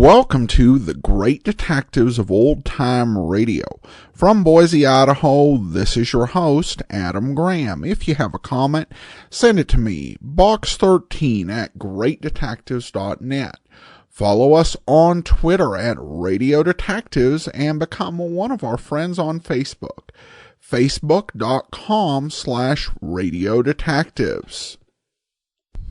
Welcome to the Great Detectives of Old Time Radio. From Boise, Idaho, this is your host, Adam Graham. If you have a comment, send it to me, box13@greatdetectives.net. Follow us on Twitter at Radio Detectives and become one of our friends on Facebook, facebook.com/Radio Detectives.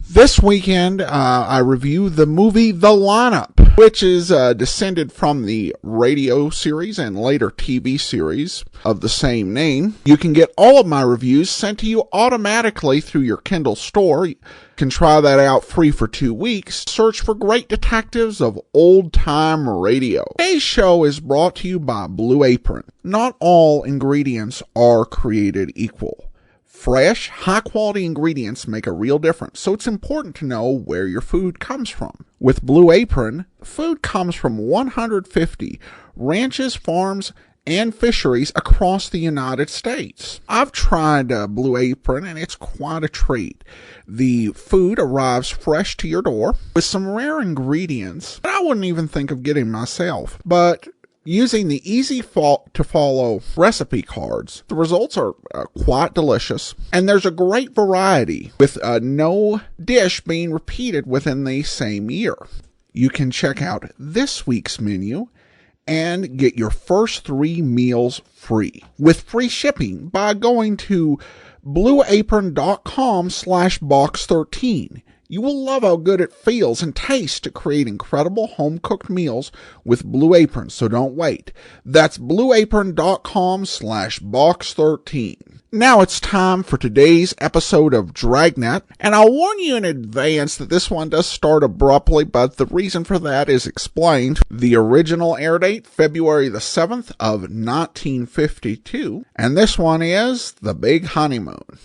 This weekend, I review the movie The Lineup, which is descended from the radio series and later TV series of the same name. You can get all of my reviews sent to you automatically through your Kindle store. You can try that out free for 2 weeks. Search for Great Detectives of Old Time Radio. Today's show is brought to you by Blue Apron. Not all ingredients are created equal. Fresh, high-quality ingredients make a real difference, so it's important to know where your food comes from. With Blue Apron, food comes from 150 ranches, farms, and fisheries across the United States. I've tried Blue Apron, and it's quite a treat. The food arrives fresh to your door with some rare ingredients that I wouldn't even think of getting myself, but using the easy-to-follow recipe cards, the results are quite delicious, and there's a great variety, with no dish being repeated within the same year. You can check out this week's menu and get your first 3 meals free, with free shipping by going to blueapron.com/box13. You will love how good it feels and tastes to create incredible home-cooked meals with Blue Apron, so don't wait. That's blueapron.com/box13. Now it's time for today's episode of Dragnet, and I'll warn you in advance that this one does start abruptly, but the reason for that is explained. The original air date, February the 7th of 1952, and this one is The Big Honeymoon.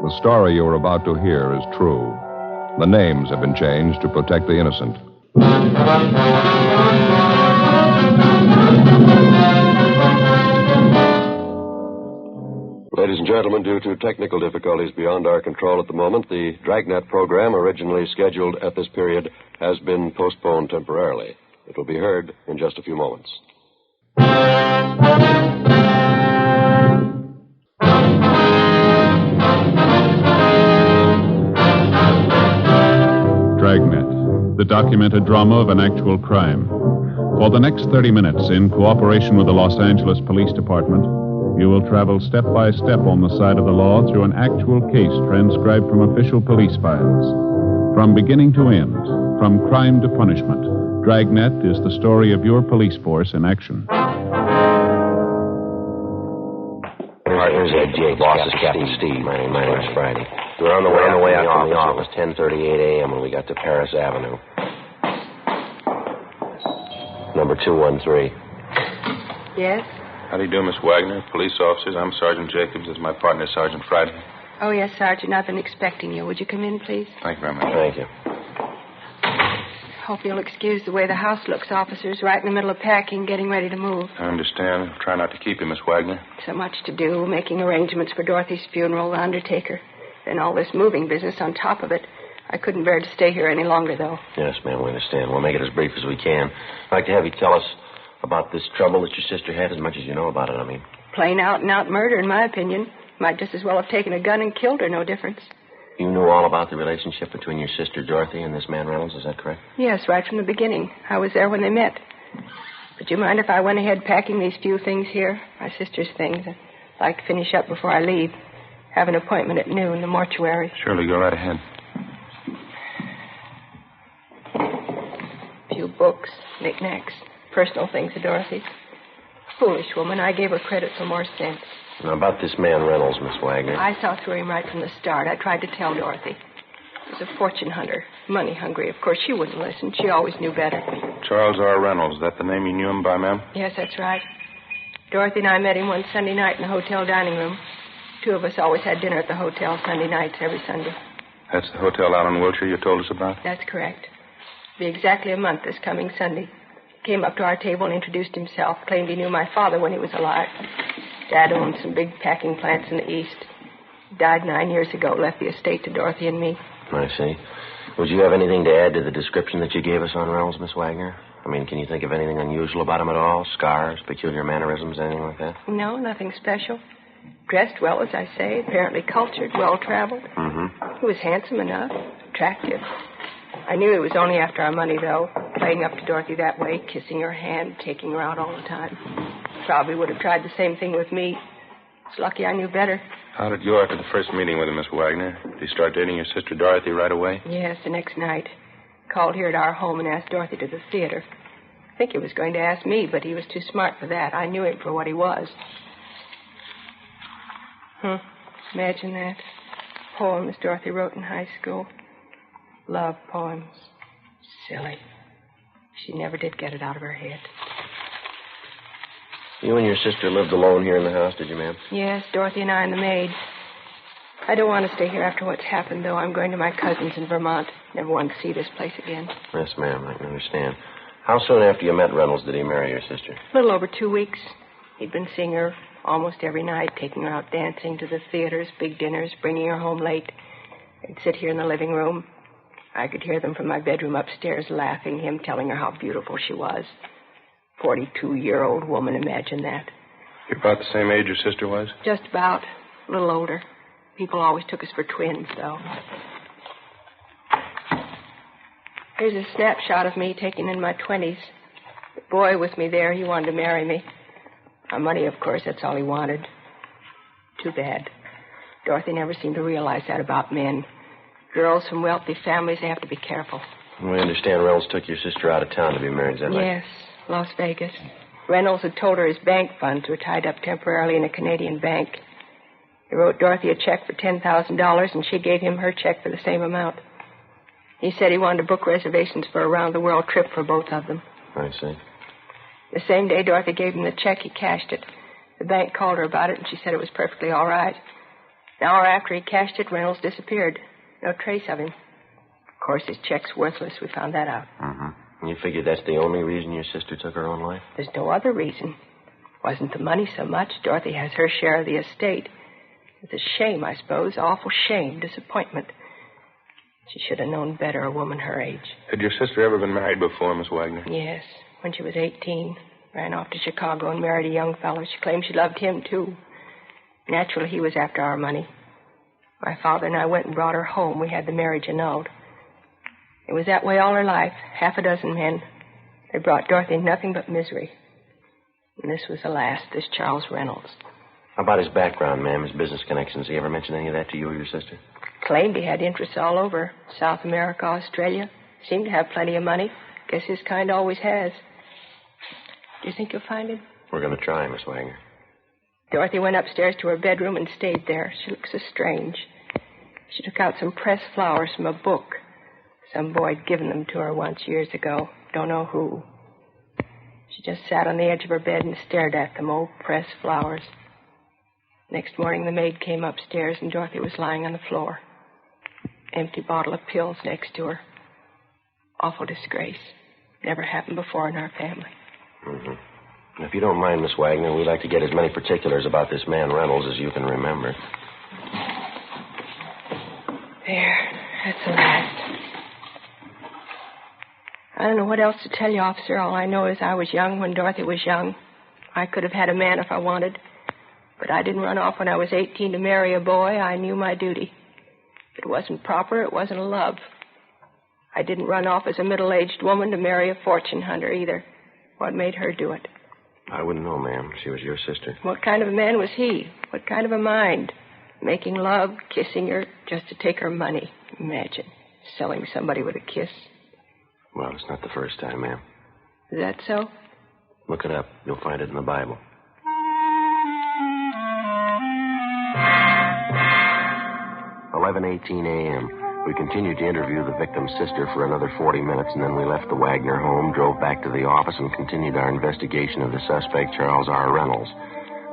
The story you are about to hear is true. The names have been changed to protect the innocent. Ladies and gentlemen, due to technical difficulties beyond our control at the moment, the Dragnet program, originally scheduled at this period, has been postponed temporarily. It will be heard in just a few moments. Dragnet, the documented drama of an actual crime. For the next 30 minutes, in cooperation with the Los Angeles Police Department, you will travel step by step on the side of the law through an actual case transcribed from official police files. From beginning to end, from crime to punishment, Dragnet is the story of your police force in action. Partners at Jake, boss is Captain Steve. My name's Friday. We're on the way out from the office, 10:38 a.m. when we got to Paris Avenue. Number 213. Yes? How do you do, Miss Wagner? Police officers, I'm Sergeant Jacobs. This is my partner, Sergeant Friday. Oh, yes, Sergeant. I've been expecting you. Would you come in, please? Thank you very much. Thank you. Hope you'll excuse the way the house looks, officers. Right in the middle of packing, getting ready to move. I understand. Try not to keep you, Miss Wagner. So much to do, making arrangements for Dorothy's funeral, the undertaker. Then all this moving business on top of it. I couldn't bear to stay here any longer, though. Yes, ma'am, we understand. We'll make it as brief as we can. I'd like to have you tell us about this trouble that your sister had, as much as you know about it, I mean. Plain out-and-out murder, in my opinion. Might just as well have taken a gun and killed her, no difference. You knew all about the relationship between your sister Dorothy and this man Reynolds, is that correct? Yes, right from the beginning. I was there when they met. Would you mind if I went ahead packing these few things here? My sister's things. I'd like to finish up before I leave. Have an appointment at noon, the mortuary. Surely, go right ahead. A few books, knickknacks, personal things of Dorothy's. Foolish woman. I gave her credit for more sense. Now, about this man Reynolds, Miss Wagner. I saw through him right from the start. I tried to tell Dorothy. He was a fortune hunter, money hungry. Of course, she wouldn't listen. She always knew better. Charles R. Reynolds. Is that the name you knew him by, ma'am? Yes, that's right. Dorothy and I met him one Sunday night in the hotel dining room. 2 of us always had dinner at the hotel Sunday nights every Sunday. That's the hotel out on Wilshire you told us about? That's correct. It'll be exactly a month this coming Sunday. He came up to our table and introduced himself, claimed he knew my father when he was alive. Dad owned some big packing plants in the East. He died 9 years ago, left the estate to Dorothy and me. I see. Would you have anything to add to the description that you gave us on Reynolds, Miss Wagner? I mean, can you think of anything unusual about him at all? Scars, peculiar mannerisms, anything like that? No, nothing special. Dressed well, as I say, apparently cultured, well-traveled. Mm-hmm. He was handsome enough, attractive. I knew it was only after our money, though, playing up to Dorothy that way, kissing her hand, taking her out all the time. Probably would have tried the same thing with me. It's lucky I knew better. How did you after the first meeting with him, Miss Wagner? Did he start dating your sister Dorothy right away? Yes, the next night. Called here at our home and asked Dorothy to the theater. I think he was going to ask me, but he was too smart for that. I knew him for what he was. Imagine that. Poems Dorothy wrote in high school. Love poems. Silly. She never did get it out of her head. You and your sister lived alone here in the house, did you, ma'am? Yes, Dorothy and I and the maid. I don't want to stay here after what's happened, though. I'm going to my cousin's in Vermont. Never want to see this place again. Yes, ma'am, I can understand. How soon after you met Reynolds did he marry your sister? A little over 2 weeks. He'd been seeing her almost every night, taking her out dancing to the theaters, big dinners, bringing her home late. They'd sit here in the living room. I could hear them from my bedroom upstairs laughing, him telling her how beautiful she was. 42-year-old woman, imagine that. You're about the same age your sister was? Just about. A little older. People always took us for twins, though. Here's a snapshot of me taken in my 20s. The boy with me there, he wanted to marry me. My money, of course, that's all he wanted. Too bad. Dorothy never seemed to realize that about men. Girls from wealthy families, they have to be careful. We understand Reynolds took your sister out of town to be married, is that right? Yes, Las Vegas. Reynolds had told her his bank funds were tied up temporarily in a Canadian bank. He wrote Dorothy a check for $10,000, and she gave him her check for the same amount. He said he wanted to book reservations for a round-the-world trip for both of them. I see. The same day Dorothy gave him the check, he cashed it. The bank called her about it, and she said it was perfectly all right. An hour after he cashed it, Reynolds disappeared. No trace of him. Of course, his check's worthless. We found that out. Mm-hmm. And you figure that's the only reason your sister took her own life? There's no other reason. Wasn't the money so much. Dorothy has her share of the estate. It's a shame, I suppose. Awful shame, disappointment. She should have known better, a woman her age. Had your sister ever been married before, Miss Wagner? Yes, when she was 18. Ran off to Chicago and married a young fellow. She claimed she loved him, too. Naturally, he was after our money. My father and I went and brought her home. We had the marriage annulled. It was that way all her life. 6 men. They brought Dorothy nothing but misery. And this was the last, this Charles Reynolds. How about his background, ma'am, his business connections? Did he ever mention any of that to you or your sister? Claimed he had interests all over. South America, Australia. Seemed to have plenty of money. Guess his kind always has. Do you think you'll find him? We're going to try, Miss Wagner. Dorothy went upstairs to her bedroom and stayed there. She looked so strange. She took out some pressed flowers from a book. Some boy had given them to her once years ago. Don't know who. She just sat on the edge of her bed and stared at them, old pressed flowers. Next morning, the maid came upstairs, and Dorothy was lying on the floor. Empty bottle of pills next to her. Awful disgrace. Never happened before in our family. Mm-hmm. If you don't mind, Miss Wagner, we'd like to get as many particulars about this man Reynolds as you can remember. There. That's the last. I don't know what else to tell you, officer. All I know is I was young when Dorothy was young. I could have had a man if I wanted. But I didn't run off when I was 18 to marry a boy. I knew my duty. If it wasn't proper, it wasn't a love. I didn't run off as a middle-aged woman to marry a fortune hunter either. What made her do it? I wouldn't know, ma'am. She was your sister. What kind of a man was he? What kind of a mind? Making love, kissing her, just to take her money. Imagine, selling somebody with a kiss. Well, it's not the first time, ma'am. Is that so? Look it up. You'll find it in the Bible. 11:18 a.m. We continued to interview the victim's sister for another 40 minutes, and then we left the Wagner home, drove back to the office, and continued our investigation of the suspect, Charles R. Reynolds.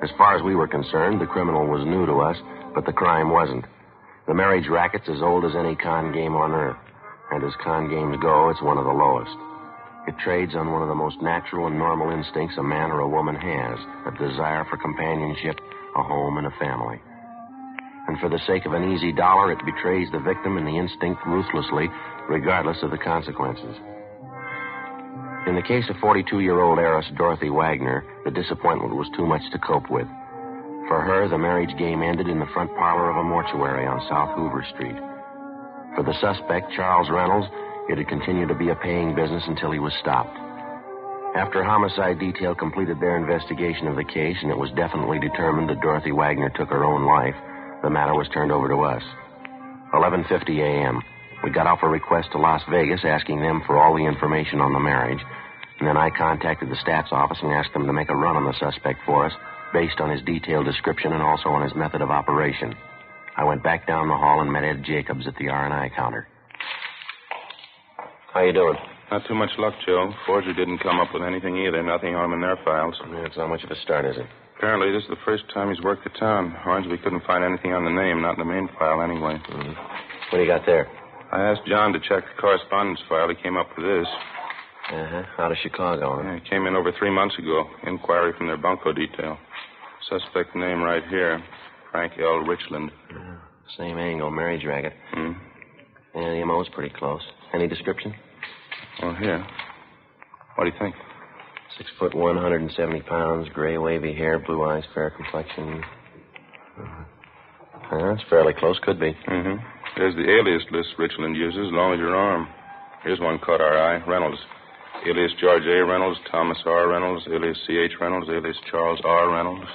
As far as we were concerned, the criminal was new to us, but the crime wasn't. The marriage racket's as old as any con game on earth, and as con games go, it's one of the lowest. It trades on one of the most natural and normal instincts a man or a woman has, a desire for companionship a home, and a family. And for the sake of an easy dollar, it betrays the victim and the instinct ruthlessly, regardless of the consequences. In the case of 42-year-old heiress Dorothy Wagner, the disappointment was too much to cope with. For her, the marriage game ended in the front parlor of a mortuary on South Hoover Street. For the suspect, Charles Reynolds, it had continued to be a paying business until he was stopped. After Homicide Detail completed their investigation of the case and it was definitely determined that Dorothy Wagner took her own life, the matter was turned over to us. 11:50 a.m. We got off a request to Las Vegas asking them for all the information on the marriage, and then I contacted the stats office and asked them to make a run on the suspect for us based on his detailed description and also on his method of operation. I went back down the hall and met Ed Jacobs at the R&I counter. How you doing? Not too much luck, Joe. Forger didn't come up with anything either. Nothing on him in their files. It's not much of a start, is it? Apparently, this is the first time he's worked the town. Hornsby couldn't find anything on the name, not in the main file anyway. Mm-hmm. What do you got there? I asked John to check the correspondence file. He came up with this. Uh-huh. Out of Chicago, huh? Yeah, he came in over 3 months ago. Inquiry from their bunco detail. Suspect name right here. Frank L. Richland. Same angle, marriage racket. Hmm. Yeah, the MO's pretty close. Any description? Oh, here. What do you think? 6'1", 170 pounds, gray wavy hair, blue eyes, fair complexion. That's fairly close, could be. Mm-hmm. There's the alias list Richland uses, along with your arm. Here's one caught our eye. Reynolds. Alias George A. Reynolds, Thomas R. Reynolds, alias C.H. Reynolds, alias Charles R. Reynolds.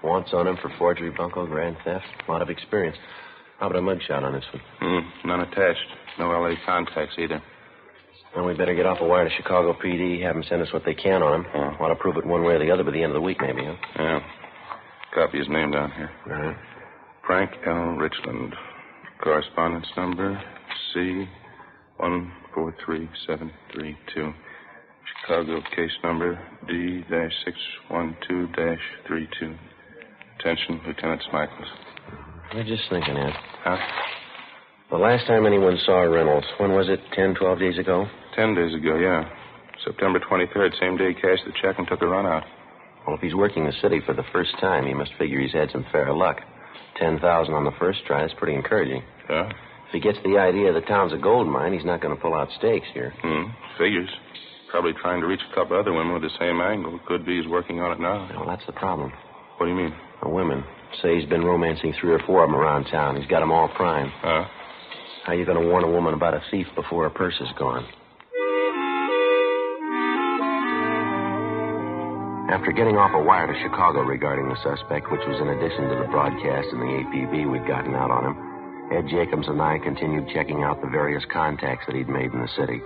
Wants on him for forgery, bunco, grand theft. A lot of experience. How about a mugshot on this one? None attached. No L.A. contacts either. Well, we better get off a wire to Chicago PD, have them send us what they can on him. Want to prove it one way or the other by the end of the week, maybe, huh? Yeah. Copy his name down here. All right. Frank L. Richland. Correspondence number C143732. Chicago case number D-612-32. Attention, Lieutenant Smichaels. I'm just thinking, Ed. Huh? The last time anyone saw Reynolds, when was it? 10, 12 days ago? 10 days ago, yeah. September 23rd, same day he cashed the check and took a run out. Well, if he's working the city for the first time, he must figure he's had some fair luck. 10,000 on the first try, that's pretty encouraging. Yeah? If he gets the idea the town's a gold mine, he's not going to pull out stakes here. Figures. Probably trying to reach a couple other women with the same angle. Could be he's working on it now. Well, that's the problem. What do you mean? The women. Say he's been romancing 3 or 4 of them around town. He's got them all primed. Huh? How you going to warn a woman about a thief before her purse is gone? After getting off a wire to Chicago regarding the suspect, which was in addition to the broadcast and the APB we'd gotten out on him, Ed Jacobs and I continued checking out the various contacts that he'd made in the city.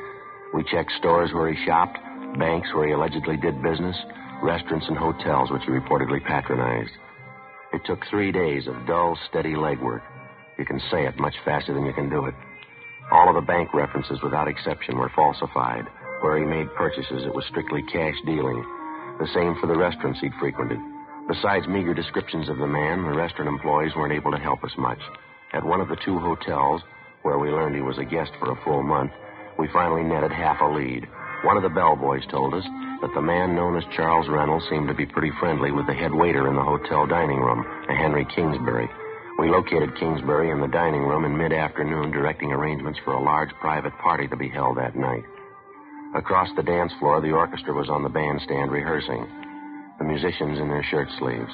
We checked stores where he shopped, banks where he allegedly did business, restaurants and hotels which he reportedly patronized. It took 3 days of dull, steady legwork. You can say it much faster than you can do it. All of the bank references, without exception, were falsified. Where he made purchases, it was strictly cash dealing. The same for the restaurants he'd frequented. Besides meager descriptions of the man, the restaurant employees weren't able to help us much. At one of the 2 hotels, where we learned he was a guest for a full month, we finally netted half a lead. One of the bellboys told us that the man known as Charles Reynolds seemed to be pretty friendly with the head waiter in the hotel dining room, a Henry Kingsbury. We located Kingsbury in the dining room in mid-afternoon, directing arrangements for a large private party to be held that night. Across the dance floor, the orchestra was on the bandstand rehearsing, the musicians in their shirt sleeves.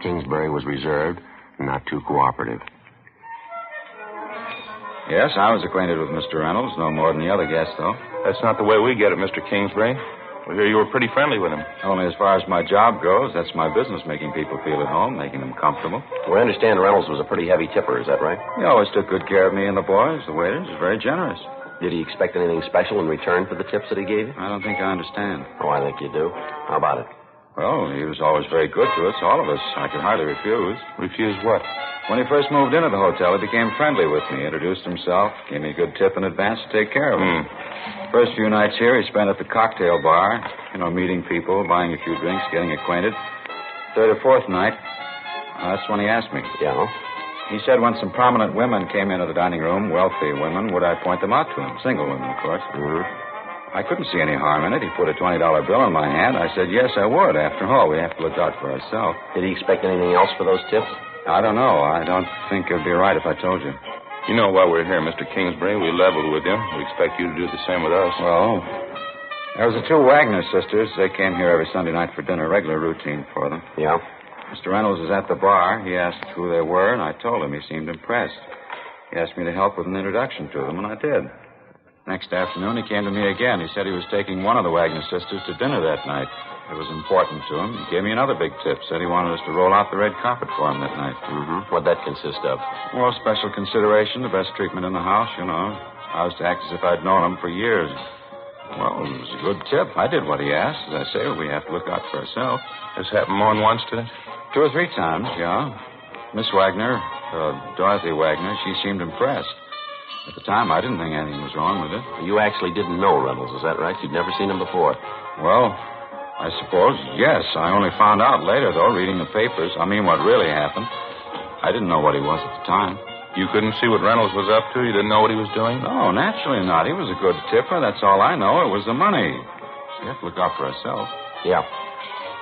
Kingsbury was reserved and not too cooperative. Yes, I was acquainted with Mr. Reynolds, no more than the other guests, though. That's not the way we get it, Mr. Kingsbury. We hear you were pretty friendly with him. Only as far as my job goes. That's my business, making people feel at home, making them comfortable. We understand Reynolds was a pretty heavy tipper, is that right? He always took good care of me and the boys, the waiters. He was very generous. Did he expect anything special in return for the tips that he gave you? I don't think I understand. Oh, I think you do. How about it? Well, he was always very good to us, all of us. I could hardly refuse. Refuse what? When he first moved into the hotel, he became friendly with me, introduced himself, gave me a good tip in advance to take care of him. First few nights here, he spent at the cocktail bar, meeting people, buying a few drinks, getting acquainted. Third or fourth night, that's when he asked me. Yeah? He said when some prominent women came into the dining room, wealthy women, would I point them out to him? Single women, of course. I couldn't see any harm in it. He put a $20 bill in my hand. I said, yes, I would. After all, we have to look out for ourselves. Did he expect anything else for those tips? I don't know. I don't think it would be right if I told you. You know, while we're here, Mr. Kingsbury, we leveled with him. We expect you to do the same with us. Well, there was the two Wagner sisters. They came here every Sunday night for dinner, regular routine for them. Yeah? Mr. Reynolds was at the bar. He asked who they were, and I told him. He seemed impressed. He asked me to help with an introduction to them, and I did. Next afternoon, he came to me again. He said he was taking one of the Wagner sisters to dinner that night. It was important to him. He gave me another big tip. Said he wanted us to roll out the red carpet for him that night. Mm-hmm. What'd that consist of? Well, special consideration, the best treatment in the house, you know. I was to act as if I'd known him for years. Well, it was a good tip. I did what he asked. As I say, we have to look out for ourselves. This happened more than once, did it? 2 or 3 times, yeah. Miss Wagner, Dorothy Wagner, she seemed impressed. At the time, I didn't think anything was wrong with it. You actually didn't know Reynolds, is that right? You'd never seen him before? Well, I suppose, yes. I only found out later, though, reading the papers. I mean, what really happened. I didn't know what he was at the time. You couldn't see what Reynolds was up to? You didn't know what he was doing? No, naturally not. He was a good tipper. That's all I know. It was the money. We have to look out for ourselves. Yeah.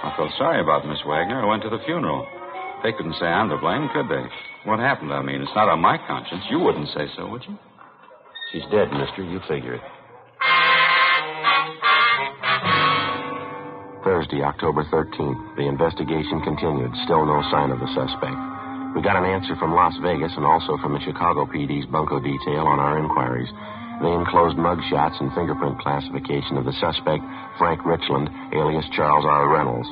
I felt sorry about Miss Wagner. I went to the funeral. They couldn't say I'm to blame, could they? What happened, I mean? It's not on my conscience. You wouldn't say so, would you? She's dead, mister. You figure it. Thursday, October 13th. The investigation continued. Still no sign of the suspect. We got an answer from Las Vegas and also from the Chicago PD's bunco detail on our inquiries. They enclosed mugshots and fingerprint classification of the suspect, Frank Richland, alias Charles R. Reynolds.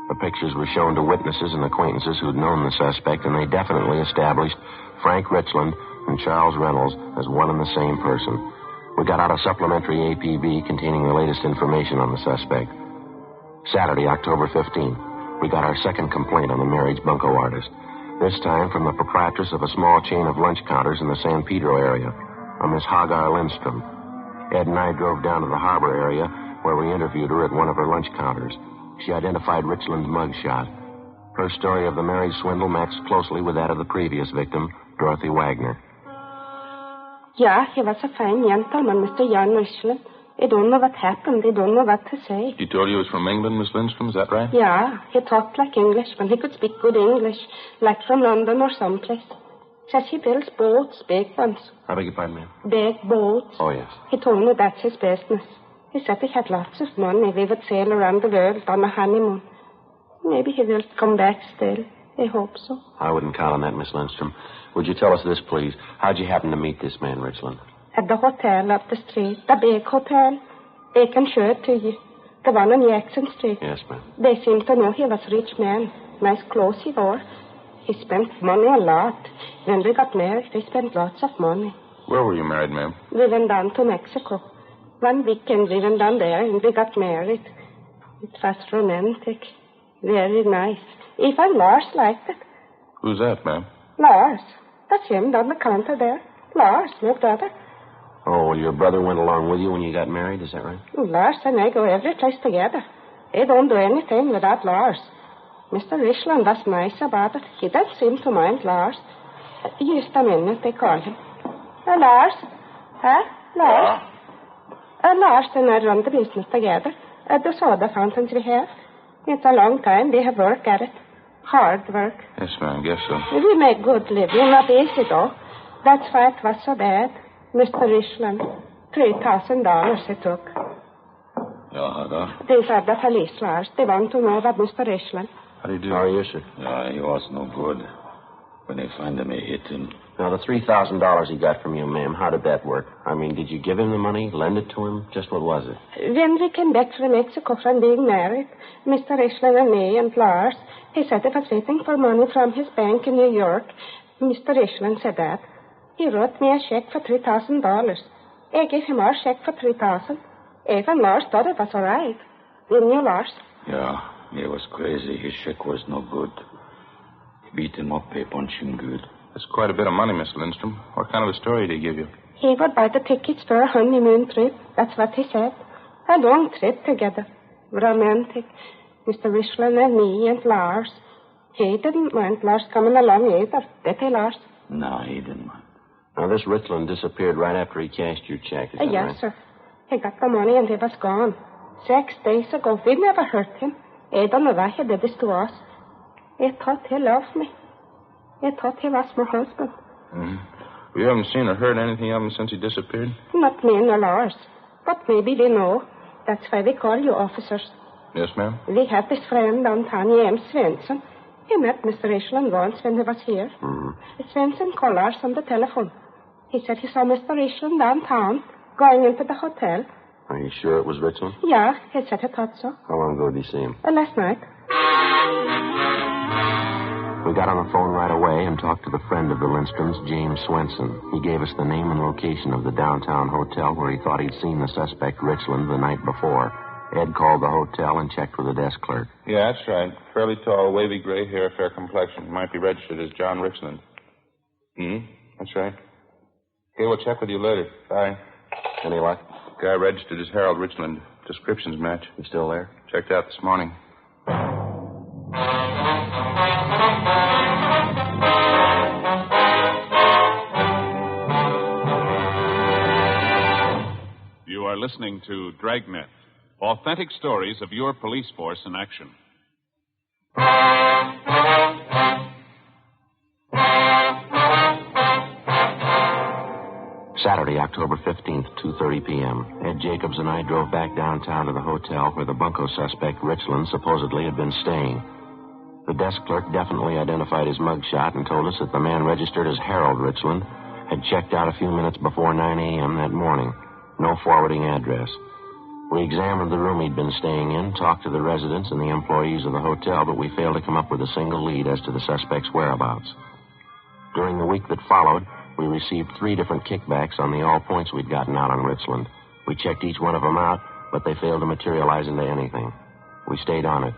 The pictures were shown to witnesses and acquaintances who'd known the suspect, and they definitely established Frank Richland and Charles Reynolds as one and the same person. We got out a supplementary APB containing the latest information on the suspect. Saturday, October 15th, we got our second complaint on the marriage bunco artist. This time from the proprietress of a small chain of lunch counters in the San Pedro area, a Miss Hagar Lindstrom. Ed and I drove down to the harbor area where we interviewed her at one of her lunch counters. She identified Richland's mugshot. Her story of the marriage swindle matched closely with that of the previous victim, Dorothy Wagner. Yeah, he was a fine gentleman, Mr. Jan Richland. I don't know what happened. I don't know what to say. He told you he was from England, Miss Lindstrom, is that right? Yeah, he talked like Englishman. He could speak good English, like from London or someplace. Says he builds boats, big ones. I beg your pardon, ma'am? Big boats. Oh, yes. He told me that's his business. He said he had lots of money. We would sail around the world on a honeymoon. Maybe he will come back still. I hope so. I wouldn't count on that, Miss Lindstrom. Would you tell us this, please? How'd you happen to meet this man, Richland? At the hotel up the street. The big hotel. I can show it to you. The one on Jackson Street. Yes, ma'am. They seemed to know he was a rich man. Nice clothes he wore. He spent money a lot. When we got married, we spent lots of money. Where were you married, ma'am? We went down to Mexico. One weekend we went down there and we got married. It was romantic. Very nice. Even Lars liked it. Who's that, ma'am? Lars. That's him down the counter there. Lars, no brother. Oh, well, your brother went along with you when you got married, is that right? Lars and I go every place together. I don't do anything without Lars. Mr. Richland was nice about it. He doesn't seem to mind Lars. Just a minute, they call him. Lars? Huh? Lars? Lars and I run the business together. The soda fountains we have. It's a long time. We have worked at it. Hard work. Yes, ma'am, guess so. We make good living. Not easy, though. That's why it was so bad. Mr. Richland, $3,000 he took. Ja, Hagar. These are the police, Lars. They want to know about Mr. Richland. How do you do? How are you, sir? Yeah, he was no good. When they find him, they hit him. Now, the $3,000 he got from you, ma'am, how did that work? I mean, did you give him the money, lend it to him? Just what was it? When we came back from Mexico from being married, Mr. Richland and me and Lars, he said he was waiting for money from his bank in New York. Mr. Richland said that. He wrote me a check for $3,000. I gave him our check for $3,000. Even Lars thought it was all right. Didn't you, Lars? Yeah, he was crazy. His check was no good. He beat him up, he punched him good. That's quite a bit of money, Miss Lindstrom. What kind of a story did he give you? He would buy the tickets for a honeymoon trip. That's what he said. A long trip together. Romantic. Mr. Richland and me and Lars. He didn't mind Lars coming along either. Did he, Lars? No, he didn't mind. Now, this Richland disappeared right after he cashed your check, is that Yes, right? sir. He got the money and he was gone. 6 days ago, we never hurt him. I don't know why he did this to us. I thought he loved me. I thought he was my husband. We haven't seen or heard anything of him since he disappeared? Not me nor Lars. But maybe we know. That's why we call you officers. Yes, ma'am? We have this friend downtown, M. Svensson. He met Mr. Richland once when he was here. Svensson called Lars on the telephone. He said he saw Mr. Richland downtown, going into the hotel. Are you sure it was Richland? Yeah, he said he thought so. How long ago did he see him? Last night. We got on the phone right away and talked to the friend of the Lindstroms, James Swenson. He gave us the name and location of the downtown hotel where he thought he'd seen the suspect, Richland, the night before. Ed called the hotel and checked with the desk clerk. Yeah, that's right. Fairly tall, wavy gray hair, fair complexion. Might be registered as John Richland. That's right. Okay, we'll check with you later. Bye. Any luck? Guy registered as Harold Richland. Descriptions match. You still there? Checked out this morning. You are listening to Dragnet, authentic stories of your police force in action. Saturday, October 15th, 2:30 p.m. Ed Jacobs and I drove back downtown to the hotel where the bunco suspect, Richland, supposedly had been staying. The desk clerk definitely identified his mugshot and told us that the man registered as Harold Richland had checked out a few minutes before 9 a.m. that morning. No forwarding address. We examined the room he'd been staying in, talked to the residents and the employees of the hotel, but we failed to come up with a single lead as to the suspect's whereabouts. During the week that followed, we received 3 different kickbacks on the all points we'd gotten out on Richland. We checked each one of them out, but they failed to materialize into anything. We stayed on it.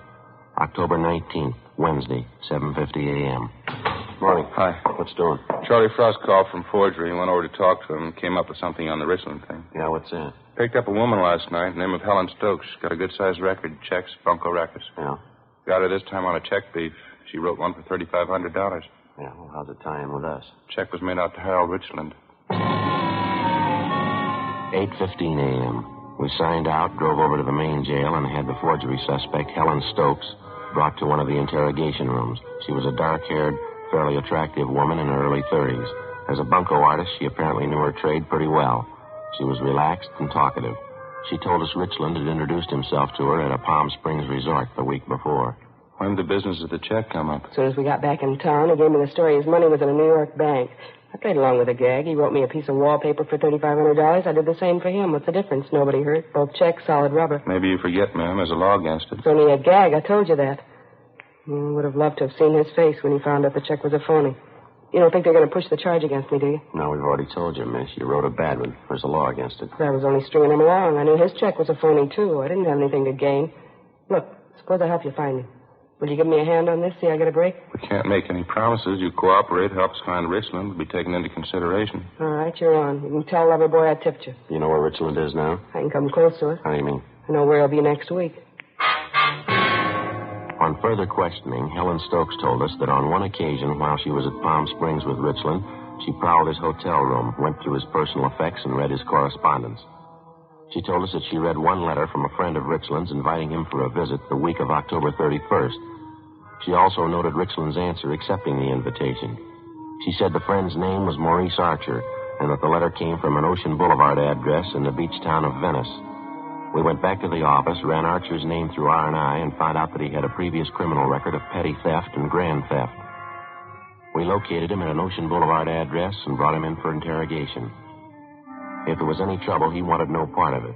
October 19th, Wednesday, 7:50 a.m. Morning. Hi. What's doing? Charlie Frost called from forgery. Went over to talk to him and came up with something on the Richland thing. Yeah, what's that? Picked up a woman last night, name of Helen Stokes. Got a good-sized record, checks, bunco records. Yeah. Got her this time on a check beef. She wrote one for $3,500. Yeah, well, how's it tie in with us? Check was made out to Harold Richland. 8:15 a.m. We signed out, drove over to the main jail, and had the forgery suspect, Helen Stokes, brought to one of the interrogation rooms. She was a dark-haired, fairly attractive woman in her early 30s. As a bunco artist, she apparently knew her trade pretty well. She was relaxed and talkative. She told us Richland had introduced himself to her at a Palm Springs resort the week before. When did the business of the check come up? As soon as we got back in town, he gave me the story his money was in a New York bank. I played along with the gag. He wrote me a piece of wallpaper for $3,500. I did the same for him. What's the difference? Nobody hurt. Both checks, solid rubber. Maybe you forget, ma'am. There's a law against it. It's only a gag. I told you that. I would have loved to have seen his face when he found out the check was a phony. You don't think they're going to push the charge against me, do you? No, we've already told you, miss. You wrote a bad one. There's a law against it. I was only stringing him along. I knew his check was a phony, too. I didn't have anything to gain. Look, suppose I help you find him. Will you give me a hand on this? See I get a break? We can't make any promises. You cooperate, help us find Richland. Will be taken into consideration. All right, you're on. You can tell Loverboy I tipped you. You know where Richland is now? I can come close to it. How do you mean? I know where he'll be next week. On further questioning, Helen Stokes told us that on one occasion while she was at Palm Springs with Richland, she prowled his hotel room, went through his personal effects, and read his correspondence. She told us that she read one letter from a friend of Richland's inviting him for a visit the week of October 31st. She also noted Richland's answer accepting the invitation. She said the friend's name was Maurice Archer, and that the letter came from an Ocean Boulevard address in the beach town of Venice. We went back to the office, ran Archer's name through R&I, and found out that he had a previous criminal record of petty theft and grand theft. We located him at an Ocean Boulevard address and brought him in for interrogation. If there was any trouble, he wanted no part of it.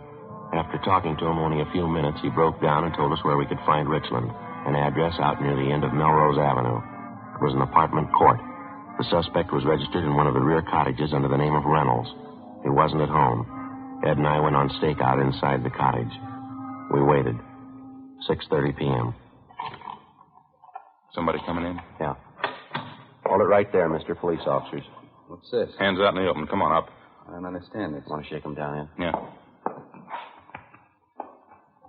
After talking to him only a few minutes, he broke down and told us where we could find Richland, an address out near the end of Melrose Avenue. It was an apartment court. The suspect was registered in one of the rear cottages under the name of Reynolds. He wasn't at home. Ed and I went on stakeout inside the cottage. We waited. 6:30 p.m. Somebody coming in? Yeah. Hold it right there, Mr. Police Officers. What's this? Hands out in the open. Come on up. I don't understand this. Want to shake him down in? Yeah.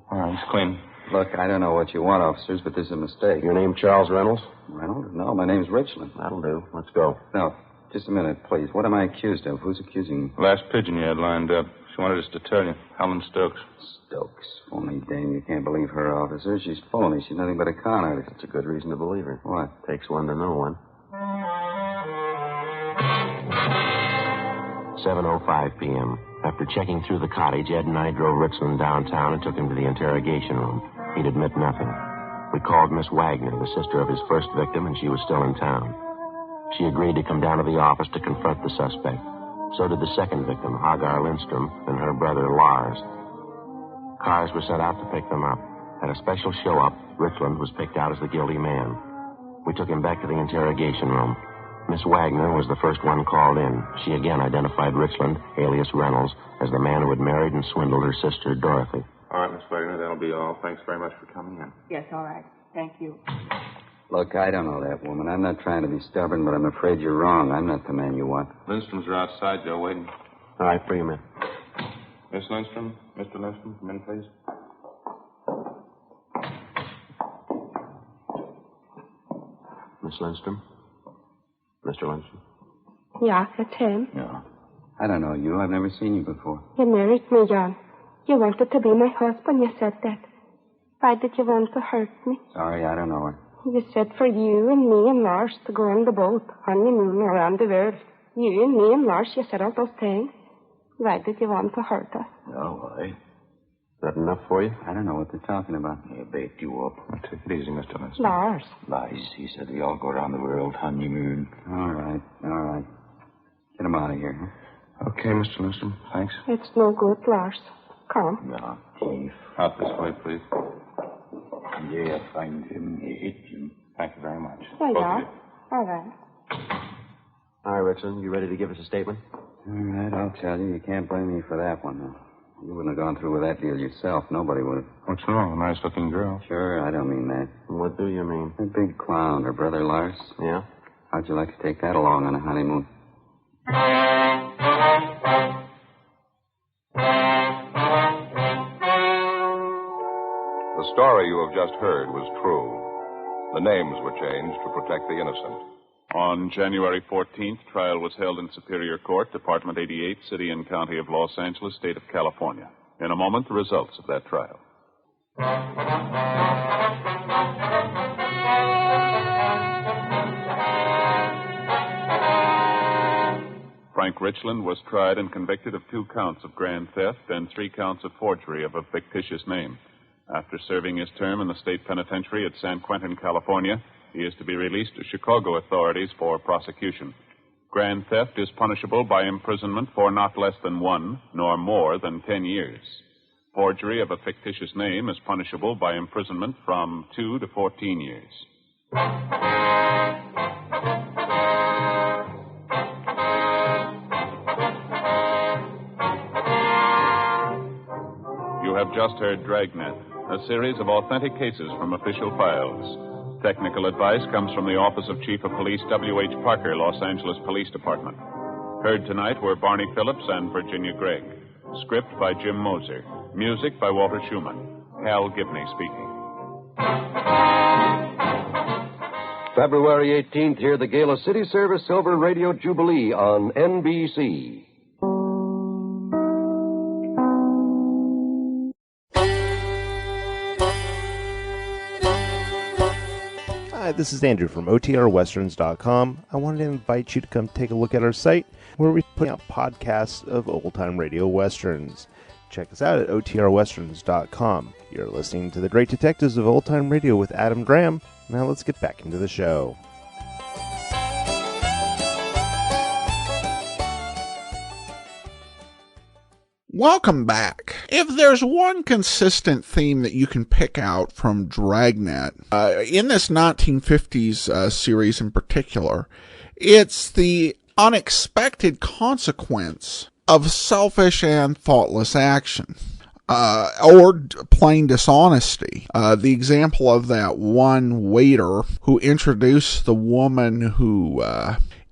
All right, he's clean. Look, I don't know what you want, officers, but this is a mistake. Your name Charles Reynolds? Reynolds? No, my name's Richland. That'll do. Let's go. No. Just a minute, please. What am I accused of? Who's accusing me? Last pigeon you had lined up. She wanted us to tell you. Helen Stokes. Stokes. Phony dame. You can't believe her, officer. She's phony. She's nothing but a con artist. It's a good reason to believe her. What? Takes one to know one. 7:05 p.m. After checking through the cottage, Ed and I drove Richland downtown and took him to the interrogation room. He'd admit nothing. We called Miss Wagner, the sister of his first victim, and she was still in town. She agreed to come down to the office to confront the suspect. So did the second victim, Hagar Lindstrom, and her brother, Lars. Cars were sent out to pick them up. At a special show-up, Richland was picked out as the guilty man. We took him back to the interrogation room. Miss Wagner was the first one called in. She again identified Richland, alias Reynolds, as the man who had married and swindled her sister, Dorothy. All right, Miss Wagner, that'll be all. Thanks very much for coming in. Yes, all right. Thank you. Look, I don't know that woman. I'm not trying to be stubborn, but I'm afraid you're wrong. I'm not the man you want. Lindstrom's are outside, Joe, waiting. All right, bring him in. Miss Lindstrom, Mr. Lindstrom, come in, please. Miss Lindstrom? Mr. Lindstrom? Yeah, it's him. No. I don't know you. I've never seen you before. You married me, John. You wanted to be my husband. You said that. Why did you want to hurt me? Sorry, I don't know her. You said for you and me and Lars to go on the boat, honeymoon around the world. You and me and Lars, you said all those things. Why did you want to hurt us? No, why? Is that enough for you? I don't know what they're talking about. He baked you up. Take it easy, Mr. Lindstrom. Lars. Lies. He said we all go around the world honeymoon. All right. Get him out of here, huh? Okay, Mr. Lindstrom. Thanks. It's no good, Lars. Come. No, thief. Out this way, please. Yeah, find him. Hit him. Thank you very much. Yeah, Both yeah. of you. All right. All right, Richland, you ready to give us a statement? All right, I'll tell you. You can't blame me for that one, though. You wouldn't have gone through with that deal yourself. Nobody would have. What's wrong? A nice-looking girl. Sure, I don't mean that. What do you mean? That big clown, her brother Lars. Yeah? How'd you like to take that along on a honeymoon? The story you have just heard was true. The names were changed to protect the innocent. On January 14th, trial was held in Superior Court, Department 88, City and County of Los Angeles, State of California. In a moment, the results of that trial. Frank Richland was tried and convicted of 2 counts of grand theft and 3 counts of forgery of a fictitious name. After serving his term in the state penitentiary at San Quentin, California, he is to be released to Chicago authorities for prosecution. Grand theft is punishable by imprisonment for not less than 1, nor more than 10 years. Forgery of a fictitious name is punishable by imprisonment from 2 to 14 years. You have just heard Dragnet, a series of authentic cases from official files. Technical advice comes from the Office of Chief of Police W.H. Parker, Los Angeles Police Department. Heard tonight were Barney Phillips and Virginia Gregg. Script by Jim Moser. Music by Walter Schumann. Hal Gibney speaking. February 18th, hear the Gala City Service Silver Radio Jubilee on NBC. Hi, this is Andrew from OTRWesterns.com. I wanted to invite you to come take a look at our site where we put out podcasts of old-time radio westerns. Check us out at OTRWesterns.com. You're listening to The Great Detectives of Old Time Radio with Adam Graham. Now let's get back into the show. Welcome back. If there's one consistent theme that you can pick out from Dragnet, in this 1950s series in particular, it's the unexpected consequence of selfish and thoughtless action. Or plain dishonesty. The example of that one waiter who introduced the woman who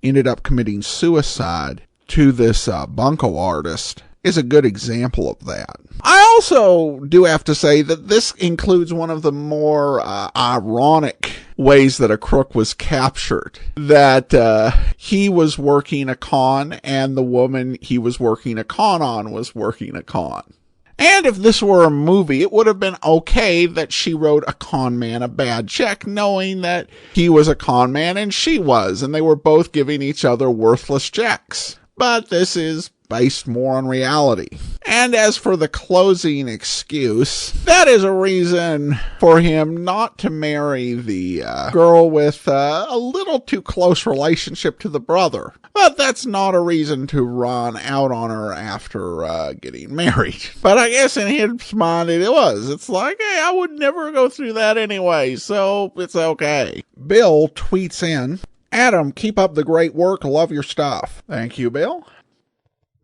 ended up committing suicide to this bunco artist is a good example of that. I also do have to say that this includes one of the more ironic ways that a crook was captured. That he was working a con and the woman he was working a con on was working a con. And if this were a movie, it would have been okay that she wrote a con man a bad check, knowing that he was a con man and she was, and they were both giving each other worthless checks. But this is based more on reality. And as for the closing excuse, that is a reason for him not to marry the girl with a little too close relationship to the brother. But that's not a reason to run out on her after getting married. But I guess in his mind it was. It's like, hey, I would never go through that anyway, so it's okay. Bill tweets in, Adam, keep up the great work. Love your stuff. Thank you, Bill.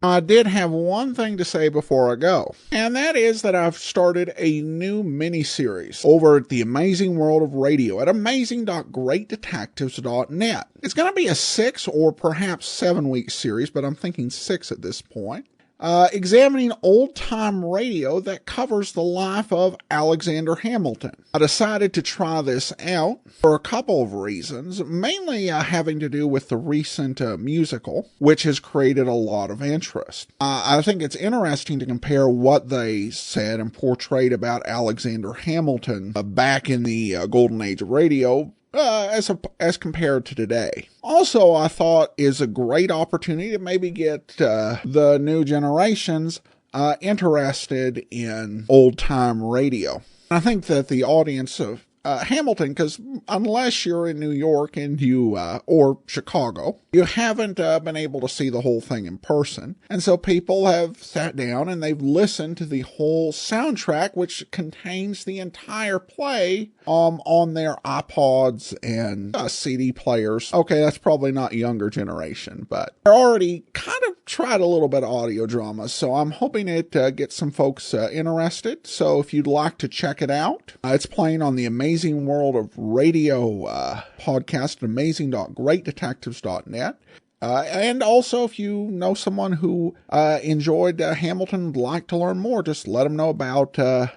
I did have one thing to say before I go, and that is that I've started a new mini-series over at the Amazing World of Radio at amazing.greatdetectives.net. It's going to be a 6 or perhaps 7-week series, but I'm thinking 6 at this point. Examining old-time radio that covers the life of Alexander Hamilton. I decided to try this out for a couple of reasons, mainly having to do with the recent musical, which has created a lot of interest. I think it's interesting to compare what they said and portrayed about Alexander Hamilton back in the golden age of radio, as compared to today. Also, I thought is a great opportunity to maybe get the new generations interested in old-time radio. I think that the audience of Hamilton, because unless you're in New York and you, or Chicago, you haven't been able to see the whole thing in person. And so people have sat down and they've listened to the whole soundtrack, which contains the entire play, on their iPods and CD players. Okay, that's probably not younger generation, but they're already kind of tried a little bit of audio drama, so I'm hoping it gets some folks interested. So if you'd like to check it out, it's playing on the Amazing World of Radio podcast at amazing.greatdetectives.net. And also, if you know someone who enjoyed Hamilton and would like to learn more, just let them know about the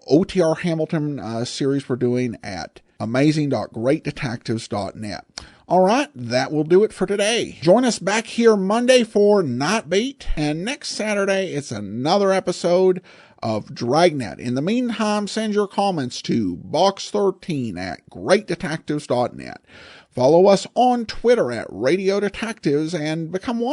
OTR Hamilton series we're doing at amazing.greatdetectives.net. All right, that will do it for today. Join us back here Monday for Night Beat, and next Saturday it's another episode of Dragnet. In the meantime, send your comments to box13 at greatdetectives.net. Follow us on Twitter at Radio Detectives and become one